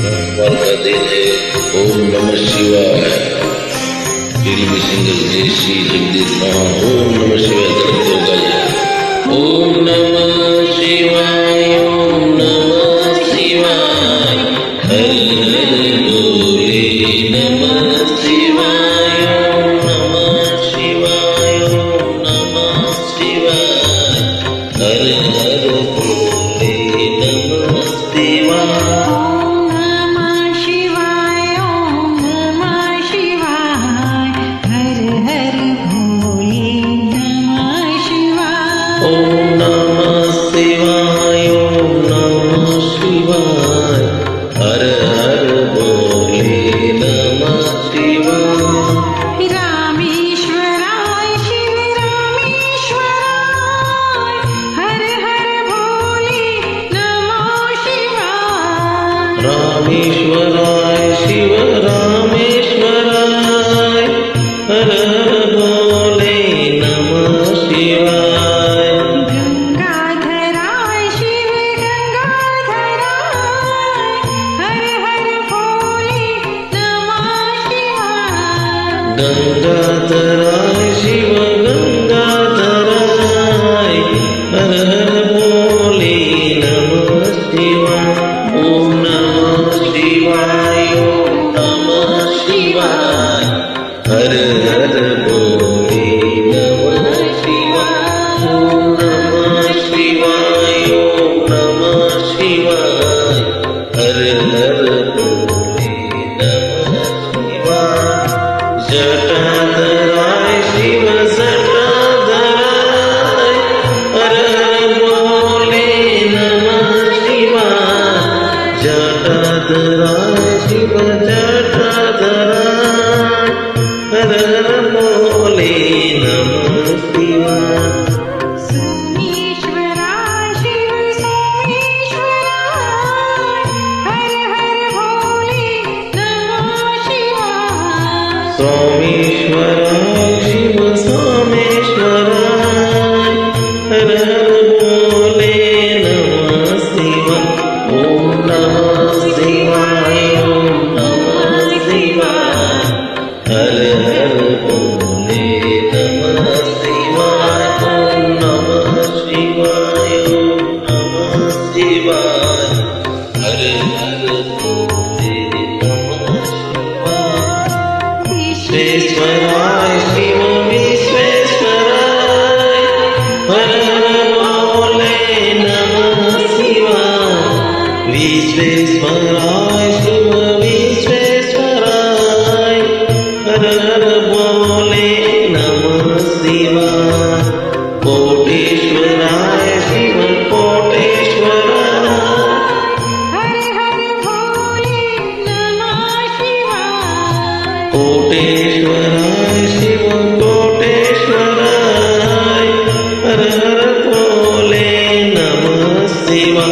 वार्ता देते ओम नमः शिवाय। फिल्मी सिंगर जय श्री जगदीश महान ओम नमः शिवाय करते गाइए। ओम नमः शिवाय ओम नमः शिवाय हर हर बोले नमः शिवाय ओम नमः शिवाय ओम नमः शिवाय हर हर बोले नमः शिवाय। ओम नमः शिवाय ओम नमः शिवाय हर हर बोले नमः शिवाय। रामेश्वराय शिव रामेश्वराय हर हर भोले नमः शिवाय। रामेश्वराय शिव रामेश्वराय हर हर बोले नमः शिवाय। गंगाधराय शिव गंगाधराय हर हर भोले नमः शिवाय। गंगाधराय शिव गंगाधराय हर हर बोले नमः शिवाय। ओम नमः शिवाय ओम नमः शिवाय हर हर बोले नमः शिवाय। ओम नमः शिवाय ओम नमः शिवाय हर हर बोले नमः शिवाय। जटाधराय शिव जटाधराय हर हर बोले नमः शिवाय। जटाधराय शिव जटाधराय हर हर बोले नमः शिवाय। सोमेश्वराय शिव सोमेश्वराय हर हर भोले नमः शिवाय। सोमेश्वराय शिव सोमेश्वराय हर हर बोले नमः शिवाय। ओम नमः शिवाय ओम नमः शिवाय हर हर बोले नमः शिवाय। ओम नमः शिवाय ओम नमः शिवाय हर हर बोले नमः शिवाय। विश्वेश्वराय शिव विश्वेश्वराय हर हर बोले नमः शिवाय। विश्वेश्वराय शिव विश्वेश्वराय हर हर बोले नमः शिवाय। कोटेश्वराय शिव कोटेश्वराय हर हर भोले नमः शिवाय। कोटेश्वराय शिव कोटेश्वराय हर हर बोले नमः शिवाय।